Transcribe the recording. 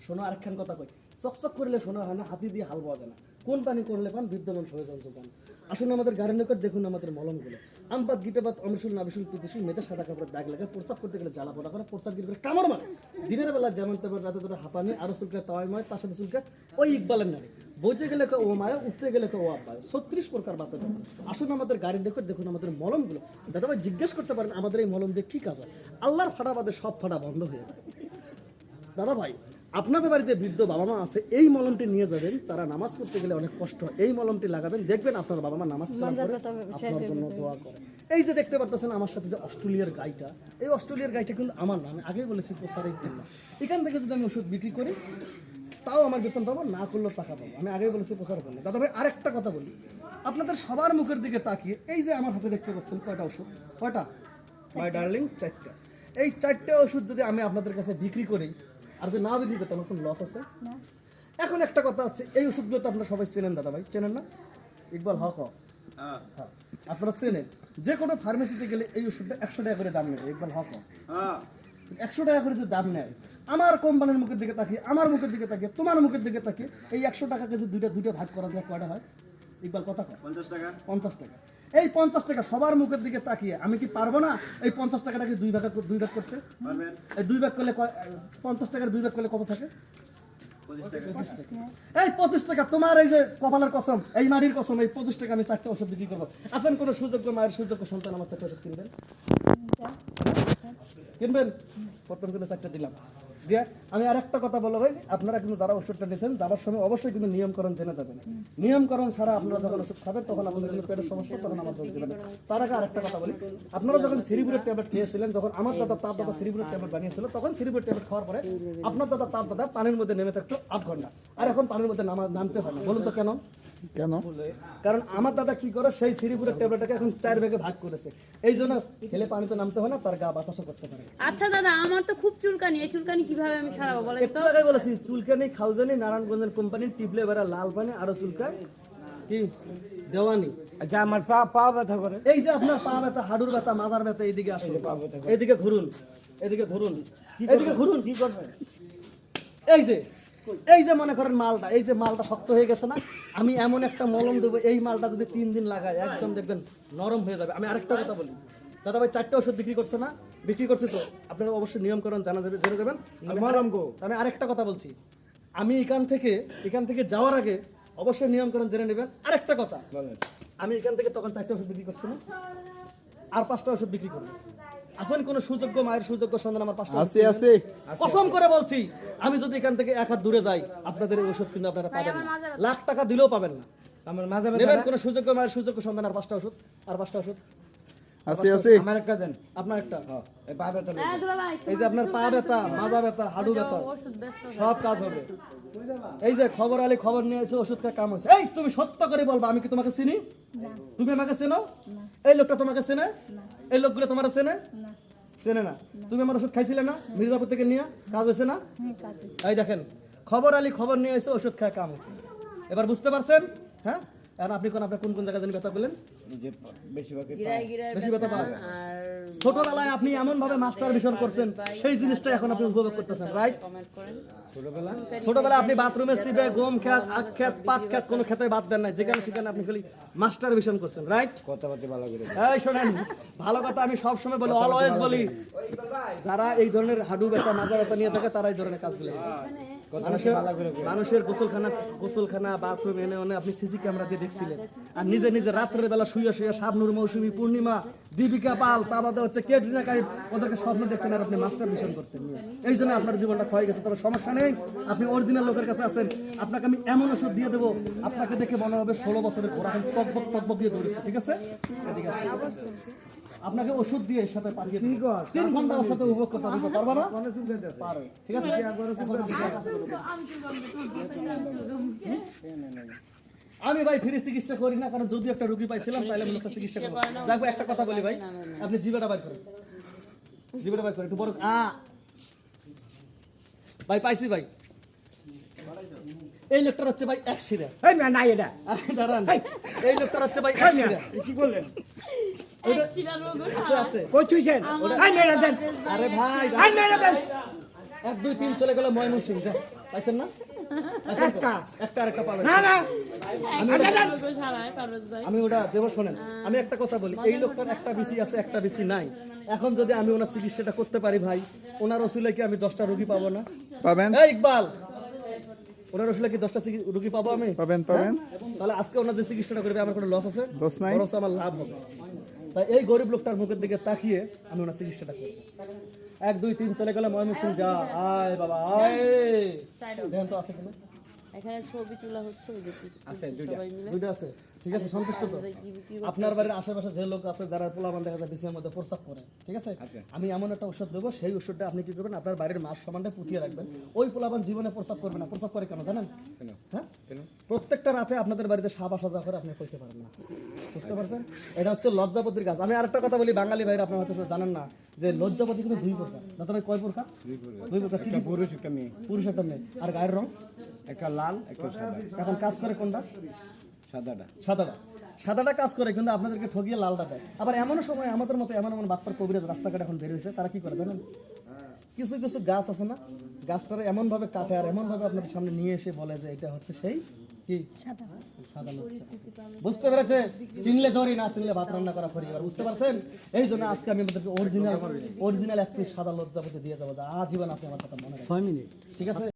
শোনো আরেকখান কথা কই, চকচক করলে শোনা হয় না, হাতি দিয়ে হাল বোয়া যায় না। কোন পানি করলে পান বিদ্যমান হয়ে যান যোগান। আসুন আমাদের গাড়ির নিকট দেখুন আমাদের মলমগুলো। আমপাত গিটাপাত অমসুল নাবিসুল পিতিসুল মেতে সাদা কাপড় দাগ লাগে, প্রস্তাব করতে গেলে জ্বালা পোড়া করে, প্রস্তাব গিয়ে কামড় মারে। দিনের বেলা যেমন তেমন, রাতে তোরা হাঁপানি, আরো চুলকে তাওয়াই ময়, তার সাথে চুলকে ওই ইকবালের নারী। বইতে গেলে ও মায়া, উঠতে গেলে ও আব্বায়, 36 প্রকার বাতের। আসুন আমাদের গাড়ির নিকট দেখুন আমাদের মলমগুলো। দাদা ভাই জিজ্ঞেস করতে পারেন আমাদের এই মলম দিয়ে কি কাজ হয়? আল্লাহর ফাটা বাদে সব ফাটা বন্ধ হয়ে যায়। দাদা ভাই আপনাদের বাড়িতে বৃদ্ধ বাবা মা আছে, এই মলমটি নিয়ে যাবেন, তারা নামাজ পড়তে গেলে অনেক কষ্ট হয়, এই মলমটি লাগাবেন, দেখবেন আপনার বাবা মা নামাজ কালাম করে আপনার জন্য দোয়া করে। এই যে দেখতে পারতেছেন আমার সাথে যে অস্ট্রেলিয়ার গাইটা, এই অস্ট্রেলিয়ার গাইটা কিন্তু আমার না, আমি আগেই বলেছি প্রসারের দিন না। এখান থেকে যদি আমি ওষুধ বিক্রি করি তাও আমার বেতন পাবো, না করলেও টাকা পাবো, আমি আগেই বলেছি প্রচার করলে। দাদা ভাই আরেকটা কথা বলি, আপনাদের সবার মুখের দিকে তাকিয়ে এই যে আমার হাতে দেখতে পাচ্ছেন কয়টা ওষুধ, কয়টা মাই ডার্লিং? 4টা। এই 4টা ওষুধ যদি আমি আপনাদের কাছে বিক্রি করি আর যদি না বিক্রি করতে আমার কোনো লস আছে? এখন একটা কথা হচ্ছে, এই ওষুধগুলো তো আপনারা সবাই চেনেন দাদা ভাই, চেনেন না? ইকবাল হক হ্যাঁ, আপনারা চেনেন। যে কোনো ফার্মেসিতে গেলে এই ওষুধটা 100 টাকা করে দাম নেবে, ইকবাল হক 100 টাকা করে যে দাম নেয়, আমার কোম্পানির মুখের দিকে তাকিয়ে, আমার মুখের দিকে তাকিয়ে, তোমার মুখের দিকে তাকিয়ে, এই 100 টাকাকে যে দুইটা ভাগ করা যায় কয়টা হয়? ইকবাল কথা কয় 50 টাকা। 50 টাকা। এই 50 টাকা সবার মুখের দিকে তাকিয়ে আমি কি পারবো না এই 50 টাকাটাকে দুই ভাগ করতে? পারবেন। এই দুই ভাগ করলে 50 টাকার দুই ভাগ করলে কত থাকে? 25 টাকা। এই 25 টাকা তোমার এই যে কপালের কসম, এই মাটির কসম, এই 25 টাকা আমি 4টা ওষুধ বিক্রি করবো। আছেন কোন সুযোগ্য মায়ের সুযোগ্য সন্তান আমার 4টা ওষুধ কিনবেন? কিনবেন? প্রথম করে 4টা দিলাম দিয়ে আমি আরেকটা কথা বলবো ভাই, আপনারা কিন্তু যারা ওষুধটা নিয়েছেন যাবার সময় অবশ্যই কিন্তু নিয়মকরণ জেনে যাবেন। নিয়মকরণ ছাড়া আপনারা যখন ওষুধ খাবেন তখন আপনাদের কিন্তু পেটের সমস্যা, তখন আমার দোষ দেবেন। তার আগে আরেকটা কথা বলি, আপনারা যখন সিরিবুরের ট্যাবলেট খেয়েছিলেন, যখন আমার দাদা তার দাদা সিরিবুরের ট্যাবলেট বানিয়েছিল, তখন সিরিবুরের ট্যাবলেট খাওয়ার পরে আপনার দাদা তার দাদা পানির মধ্যে নেমে থাকতো 8 ঘন্টা, আর এখন পানির মধ্যে নামতে হয় না। বলুন তো কেন? কেন? কারণ আমার দাদা কি করে, সেই সিরিপুরের ট্যাবলেটটাকে এখন 4 ভাগে ভাগ করেছে, এই জন্য খেলে পানিতে নামতে হয় না, তার গা বাতাসও করতে পারে। আচ্ছা দাদা, আমার তো খুব চুলকানি, এই চুলকানি কিভাবে আমি সারাবো বলেন তো? একটু আগে বলেছি চুলকানি খাউজানি নারায়ণগঞ্জের কোম্পানি টিপলে বেড়া লাল পানি আরো চুলকায় কি দেওয়ানি। আচ্ছা আমার পা ব্যথা করে, এই যে আপনার পা ব্যথা, হাড়ুর ব্যথা, মাজার ব্যথা, এইদিকে আসুন, এইদিকে ঘুরুন, এইদিকে ঘুরুন, এইদিকে ঘুরুন। কি করবেন? এই যে মনে করেন মালটা, এই যে মালটা শক্ত হয়ে গেছে না, আমি এমন একটা মলম দেবো, এই মালটা যদি 3 দিন লাগায় একদম দেখবেন নরম হয়ে যাবে। আমি আরেকটা কথা বলি, দাদা ভাই 4টা ওষুধ বিক্রি করছে না? বিক্রি করছে তো, আপনারা অবশ্যই নিয়মকরণ জানা যাবে, জেনে যাবেন। আমি আরেকটা কথা বলছি, আমি এখান থেকে যাওয়ার আগে অবশ্যই নিয়মকরণ জেনে নেবেন। আরেকটা কথা, আমি এখান থেকে তখন 4টা ওষুধ বিক্রি করছি না, আর 5টা ওষুধ বিক্রি করবো। আছেন কোন সুযোগ্য মায়ের সুযোগ্য সন্তান আমার 5টা আছে? কসম করে বলছি, আমি যদি এখান থেকে 1 হাত দূরে যাই আপনাদের এই ওষুধ কিন্তু আপনারা পাবেন না, লাখ টাকা দিলেও পাবেন না। আমার মাঝে নেবেন কোন সুযোগ্য মায়ের সুযোগ্য সন্তান আর 5টা ওষুধ, আর 5টা ওষুধ আছে। আমার একটা দেন, আপনার একটা। এই পা ব্যথা, হ্যাঁ দুলা ভাই, এই যে আপনার পা ব্যথা, মাজা ব্যথা, হাঁটু ব্যথা, ওষুধ ব্যস্ত সব কাজ হবে। এই যে খবর আলী খবর নিয়ে এসে ওষুধ খায় কাম হয়েছে। এই তুমি সত্য করে বলবা, আমি কি তোমাকে চিনি? তুমি আমাকে চেনো? এই লোকটা তোমাকে চেনে? এই লোকগুলো তোমার চেনে? চেনে না। তুমি আমার ওষুধ খাইছিলে না মির্জাপুর থেকে নিয়ে? কাজ হয়েছে না? এই দেখেন খবর আলী খবর নিয়ে এসে ওষুধ খায় কাম হয়েছে। এবার বুঝতে পারছেন? হ্যাঁ, এখন আপনি কোন জায়গায় জানি ব্যথা পেলেন? বেশি ব্যথা পান। ছোটবেলায় আপনি এমন ভাবে মাস্টার ভিশন করছেন, সেই জিনিসটা এখন আপনি উপভোগ করতেছেন, রাইট? ছোটবেলায় আপনি বাথরুমে সিবে গম খেত, আখ খেত, পাট খেত, কোনো খেতে বাদ দেন নাই, যেখানে সেখানে আপনি খালি মাস্টার ভিশন করছেন, রাইট? কথাবার্তা ভালো করে। এই শোনেন, ভালো কথা আমি সব সময় বলি, অলওয়েজ বলি, যারা এই ধরনের হাঁটু ব্যথা, মাজা ব্যথা নিয়ে থাকে তারা এই ধরনের কাজগুলো মানুষের গোসলখানা বাথরুম এনে আপনি সিসি ক্যামেরা দিয়ে দেখছিলেন, আর নিজে রাত্রের বেলা শুয়ে শাবনূর, মৌসুমী, পূর্ণিমা, দীপিকা পাল, তা বাদে হচ্ছে ক্যাটরিনা কাইফ, ওদেরকে স্বপ্ন দেখতেন আর আপনি মাস্টার মিশন করতেন। এই জন্য আপনার জীবনটা ক্ষয় গেছে। তবে সমস্যা নেই, আপনি অরিজিনাল লোকের কাছে আছেন, আপনাকে আমি এমন ওষুধ দিয়ে দেবো, আপনাকে দেখে মনে হবে 16 বছরের ঘোড়া এখন টকবক দিয়ে দৌড়েছে, ঠিক আছে? এদিকে আসুন, আপনাকে ওষুধ দিয়ে এর সাথে পাঠিয়ে 3 ঘন্টা ওর সাথে উপভোগ করতে হবে, পারবা না? পারো, ঠিক আছে? আমি ভাই ফ্রি চিকিৎসা করি না, কারণ যদি একটা রোগী পাইছিলাম চাইলে আমি একটা চিকিৎসা করবো। যাকবো, একটা কথা বলি ভাই, আপনি জিবাটা বাইর করেন, একটু বড় ভাই পাইছি ভাই। এই লোকটার হচ্ছে ভাই এক শিরা, নাই এটা দাঁড়ান, এই লোকটার হচ্ছে ভাই এক শিরা। কি করলেন? আছে কই আরে ভাই 1 2 3 চলে গেল ময়মনসিংহ, যা পাইছেন না? পাইছেন তো? একটা আর একটা পাবেন। না না আমি ওটা দেবো, শোনেন আমি একটা কথা বলি, এই লোকটার একটা বিসি আছে একটা বিসি নাই। এখন যদি আমি ওনার চিকিৎসাটা করতে পারি ভাই, ওনার ওসিলে কি আমি 10টা রোগী পাবো না? পাবেন এই ইকবাল, ওনার ওসিলে কি 10টা রোগী পাবো আমি? পাবেন পাবেন তাহলে আজকে ওনার যে চিকিৎসাটা করবে আমার কোনো লস আছে? লস নাই। বরং আমার লাভ হবে। তাই এই গরিব লোকটার মুখের দিকে তাকিয়ে আমি ওনার চিকিৎসাটা করবো। 1 2 3 চলে গেলে ময়মনসিং যা, আয় বাবা আয়। দেখেন তো আছে কিনা? এখানে ছবি তোলা হচ্ছে ওই যে আছে দুইটা। সবাই মিলে দুইটা আছে, ঠিক আছে, সন্তুষ্ট তো? আপনার বাড়ির আশেপাশে যে লোক আছে যারা পোলাপান দেখা যায় বিছানার মধ্যে প্রস্রাব করে, ঠিক আছে, আমি এমন একটা ওষুধ দেবো, সেই ওষুধটা আপনি কি করবেন, আপনার বাড়ির মাস সমানটা পুঁতিয়ে রাখবেন। ওই পোলাপান জীবনে প্রস্রাব করবে না। প্রস্রাব করে কেন জানেন? হ্যাঁ, প্রত্যেকটা রাতে আপনাদের বাড়িতে সাপ আসা যাওয়া করে, আপনি কইতে পারেন না। বুঝতে পারছেন? এটা হচ্ছে লজ্জাপতির গাছ। আমি আরেকটা কথা বলি, বাঙালি ভাইরা আপনারা হয়তো জানেন না যে লজ্জাপতি কিন্তু 2 প্রকার। দাদা ভাই কয় প্রকার? 2 প্রকার। কি কি? একটা পুরুষ একটা মেয়ে, পুরুষ একটা মেয়ে। আর গায়ের রং? একটা লাল একটা সাদা। এখন কাজ করে কোনটা? সাদাটা সাদাটা। সাদাটা কাজ করে কিন্তু আপনাদেরকে ঠকিয়ে লালটা দেয়। আবার এমন সময় আমাদের মতো এমন এমন বাটপার কবিরাজ রাস্তাঘাট এখন বের হয়েছে, তারা কি করে জানেন? কিছু কিছু গাছ আছে না, গাছটারে এমন ভাবে কাটে আর এমন ভাবে আপনাদের সামনে নিয়ে এসে বলে যে এটা হচ্ছে সেই কি সাদা লজ্জা। বুঝতে পেরেছে? চিনলে জরি, না চিনলে ভাত রান্না করা ফরি। এবার বুঝতে পারছেন? এই জন্য আজকে আমি আপনাদেরকে অরিজিনাল 1 পিস সাদা লজ্জাপতি দিয়ে যাবো, যা আজীবন আপনি আমার কথা মনে রাখবেন। 6 মিনিট। ঠিক আছে?